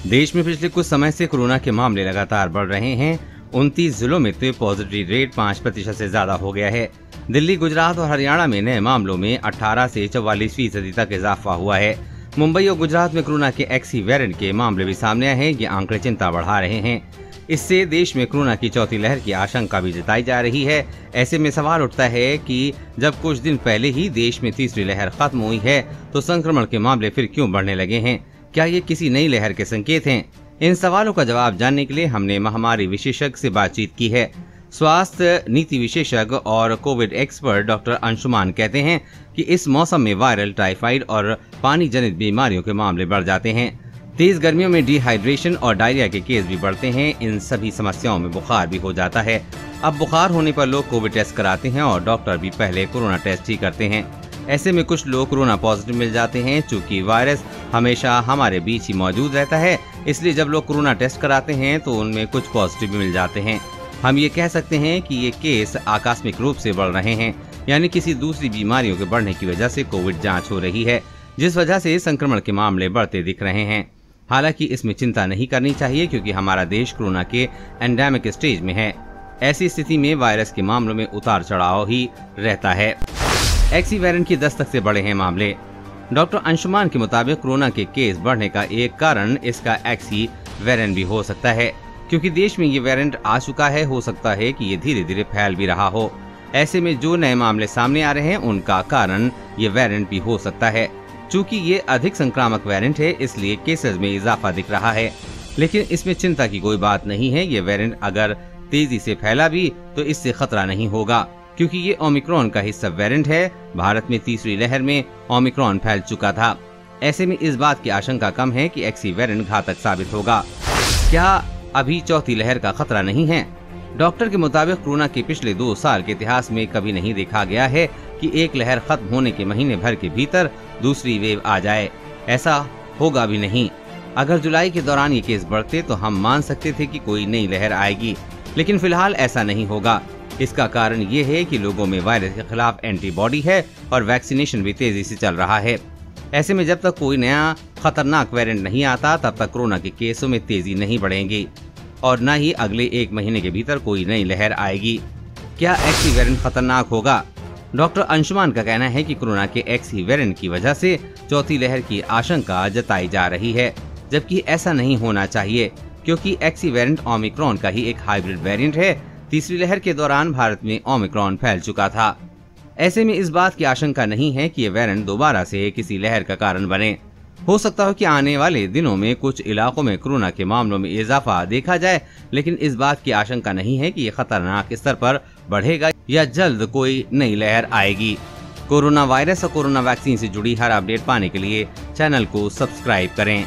देश में पिछले कुछ समय से कोरोना के मामले लगातार बढ़ रहे हैं। 29 जिलों में तो पॉजिटिव रेट 5% से ज्यादा हो गया है। दिल्ली, गुजरात और हरियाणा में नए मामलों में 18 से 44% तक इजाफा हुआ है। मुंबई और गुजरात में कोरोना के एक्सी वेरिएंट के मामले भी सामने आए हैं। ये आंकड़े चिंता बढ़ा रहे हैं। इससे देश में कोरोना की चौथी लहर की आशंका भी जताई जा रही है। ऐसे में सवाल उठता है कि जब कुछ दिन पहले ही देश में तीसरी लहर खत्म हुई है तो संक्रमण के मामले फिर क्यों बढ़ने लगे हैं? क्या ये किसी नई लहर के संकेत हैं? इन सवालों का जवाब जानने के लिए हमने महामारी विशेषज्ञ से बातचीत की है। स्वास्थ्य नीति विशेषज्ञ और कोविड एक्सपर्ट डॉक्टर अंशुमान कहते हैं कि इस मौसम में वायरल, टाइफाइड और पानी जनित बीमारियों के मामले बढ़ जाते हैं। तेज गर्मियों में डिहाइड्रेशन और डायरिया के केस भी बढ़ते हैं। इन सभी समस्याओं में बुखार भी हो जाता है। अब बुखार होने पर लोग कोविड टेस्ट कराते हैं और डॉक्टर भी पहले कोरोना टेस्ट ही करते हैं। ऐसे में कुछ लोग कोरोना पॉजिटिव मिल जाते हैं। चूँकि वायरस हमेशा हमारे बीच ही मौजूद रहता है, इसलिए जब लोग कोरोना टेस्ट कराते हैं तो उनमें कुछ पॉजिटिव भी मिल जाते हैं। हम ये कह सकते हैं कि ये केस आकस्मिक रूप से बढ़ रहे हैं, यानी किसी दूसरी बीमारियों के बढ़ने की वजह से कोविड जांच हो रही है, जिस वजह से संक्रमण के मामले बढ़ते दिख रहे हैं। हालांकि इसमें चिंता नहीं करनी चाहिए, क्योंकि हमारा देश कोरोना के एंडेमिक स्टेज में है। ऐसी स्थिति में वायरस के मामलों में उतार चढ़ाव ही रहता है। एक्सी वेरिएंट की दस्तक से बढ़े हैं मामले। डॉक्टर अंशुमान के मुताबिक कोरोना के केस बढ़ने का एक कारण इसका एक्सी वेरिएंट भी हो सकता है, क्योंकि देश में ये वेरिएंट आ चुका है। हो सकता है कि ये धीरे धीरे फैल भी रहा हो। ऐसे में जो नए मामले सामने आ रहे हैं उनका कारण ये वेरिएंट भी हो सकता है। चूँकि ये अधिक संक्रामक वेरिएंट है, इसलिए केसेस में इजाफा दिख रहा है। लेकिन इसमें चिंता की कोई बात नहीं है। ये वेरिएंट अगर तेजी से फैला भी तो इससे खतरा नहीं होगा, क्योंकि ये ओमिक्रॉन का हिस्सा वेरिएंट है। भारत में तीसरी लहर में ओमिक्रॉन फैल चुका था। ऐसे में इस बात की आशंका कम है कि एक्सी वेरिएंट घातक साबित होगा। क्या अभी चौथी लहर का खतरा नहीं है? डॉक्टर के मुताबिक कोरोना के पिछले 2 साल के इतिहास में कभी नहीं देखा गया है कि एक लहर खत्म होने के महीने भर के भीतर दूसरी वेव आ जाए। ऐसा होगा भी नहीं। अगर जुलाई के दौरान ये केस बढ़ते तो हम मान सकते थे कि कोई नई लहर आएगी, लेकिन फिलहाल ऐसा नहीं होगा। इसका कारण ये है कि लोगों में वायरस के खिलाफ एंटीबॉडी है और वैक्सीनेशन भी तेजी से चल रहा है। ऐसे में जब तक कोई नया खतरनाक वेरिएंट नहीं आता, तब तक कोरोना के केसों में तेजी नहीं बढ़ेगी और न ही अगले 1 महीने के भीतर कोई नई लहर आएगी। क्या एक्सी वेरिएंट खतरनाक होगा? डॉक्टर अंशुमान का कहना है कि कोरोना के एक्सी वेरिएंट की वजह से चौथी लहर की आशंका जताई जा रही है, जबकि ऐसा नहीं होना चाहिए, क्योंकि एक्सी वेरिएंट ओमिक्रॉन का ही एक हाइब्रिड वेरिएंट है। तीसरी लहर के दौरान भारत में ओमिक्रॉन फैल चुका था। ऐसे में इस बात की आशंका नहीं है कि ये वेरिएंट दोबारा से किसी लहर का कारण बने। हो सकता है कि आने वाले दिनों में कुछ इलाकों में कोरोना के मामलों में इजाफा देखा जाए, लेकिन इस बात की आशंका नहीं है कि ये खतरनाक स्तर पर बढ़ेगा या जल्द कोई नई लहर आएगी। कोरोना वायरस और कोरोना वैक्सीन से जुड़ी हर अपडेट पाने के लिए चैनल को सब्सक्राइब करें।